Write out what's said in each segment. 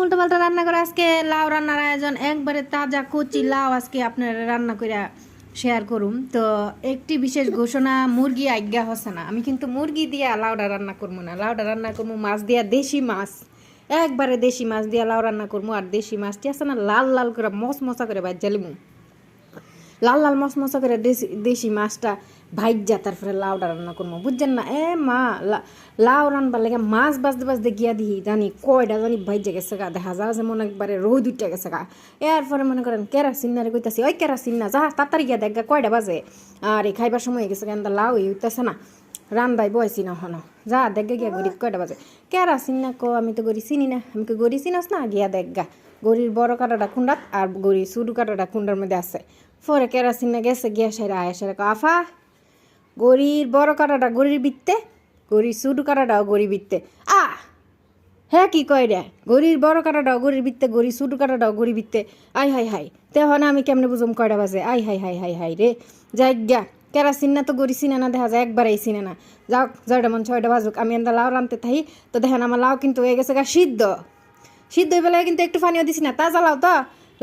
উল্টোপাল্টা রান্না করে আজকে লাউ রান্নার আয়োজন একবারে তাজা কচি লাউ আজকে আপনারা রান্না করে শেয়ার করুম। তো একটি বিশেষ ঘোষণা, মুরগি আজ্ঞা হচ্ছে না। আমি কিন্তু মুরগি দিয়া লাউডা রান্না করবো না, লাউডা রান্না করবো মাছ দিয়া, দেশি মাছ, একবারে দেশি মাছ দিয়া লাউ রান্না করবো। আর দেশি মাছটি আছে না, লাল লাল করে মশা করে ভাজ্জা লিমু, লাল লাল মশা করে দেশি মাছটা ভাইজা তারপরে লাউটা রান্না করবো, বুঝছেন না? মা লাউ রান্নার লেগে মাছ বাজতে গিয়া দিই জানি কয়টা জানি ভাইজা গেছে গা, দেখা যায় যেমন একবারে রোদ উঠে গেছে গা। এরপরে মনে করেন কেরাসিনারে কইতাছি, ওই কেরাসিন না, যা তাড়াতাড়ি গিয়া দেখ গা কয়টা বাজে, আর এই খাইবার সময় হয়ে গেছে কেন লাউ হইতেছে না, রান্দাই বয়সি না হনো, যা দেখ গিয়া গরিব কয়টা বাজে। কেরাসিন না কো, আমি তো গড়ি চিনি না, আমি তো গড়ি চিনাস না, গিয়া দেখ গা গড়ির বড় কাটাটা কুন্ডাত আর গড়ির ছোটো কাটাটা কুন্ডার মধ্যে আছে। পরে কেরাসিন না গেছে গিয়া সেরা আয়া সেরা আফা গড়ির বড় কাটাটা গড়ির বিত্তে, গড়ির ছোটো কাটাটাও গড়ি বিত্তে। হ্যাঁ কি কয় রে, গড়ির বড় কাটাটাও গড়ির বিত্তে, গড়ির ছোটো কাটাটাও গড়ি বিত্তে। আই হাই হাই, তেহন আমি কেমনে বুঝুম কয়টা বাজে? I high high high high রে, যাই গা কেরাসিন না তো গড়ি চিনে না, দেখা যায় একবারেই চিনে না। যাও জয়টা মন 6টা বাজুক, আমি এন্দা লাউ রানতে থাকি। তো দেখেন আমার লাউ কিন্তু হয়ে গেছে গা সিদ্ধ, সিদ্ধ হয়ে বেলায় কিন্তু একটু পানিও দিছি না, তাজা লাউ তো,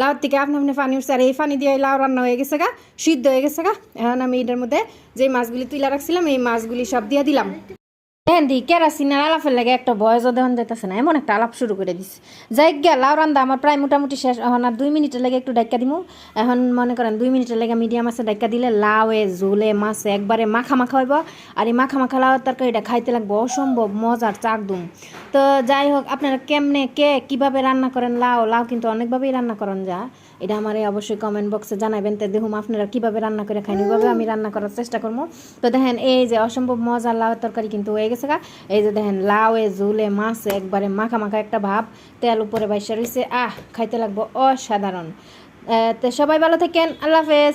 লাউর থেকে আপনি পানি উঠছে, আর এই পানি দিয়ে লাউ রান্না হয়ে গেছে গা, সিদ্ধ হয়ে গেছে গা। এখন আমি এটার মধ্যে যে মাছগুলি তুলে রাখছিলাম এই মাছগুলি সব দিয়ে দিলাম। হ্যাঁ দি কেরাসিনের আলাপের লাগে একটা বয়সও দেওয়া যেতেছে না, এমন একটা আলাপ শুরু করে দিস। যাই গিয়া লাউ রান্দা আমার প্রায় মোটামুটি শেষ। এখন আর 2 মিনিটের লেগে একটু ডাক্কা দিমু। এখন মনে করেন 2 মিনিটের লেগে মিডিয়াম আছে ডাক্কা দিলে লাউয়ে ঝোলে মাছে একবারে মাখা মাখা হইব। আর এই মাখা মাখা লাউর তরকারিটা খাইতে লাগবো অসম্ভব মজার, চাকদুম। তো যাই হোক, আপনারা কেমনে কীভাবে রান্না করেন লাউ, লাউ কিন্তু অনেকভাবেই রান্না করেন যা, এটা আমার অবশ্যই কমেন্ট বক্সে জানাবেন। তো দেখুন আপনারা কীভাবে রান্না করে খাইন, ওইভাবে আমি রান্না করার চেষ্টা করবো। তো দেখেন এই যে অসম্ভব মজার লাউয়ের তরকারি কিন্তু হয়ে গেছে গা। এই যে দেখেন লাউয়ে ঝোলে মাছে একবারে মাখা মাখা একটা ভাব, তেল উপরে বাইসা রয়েছে, খাইতে লাগবো অসাধারণ। তো সবাই ভালো থাকেন, আল্লাহ হাফেজ।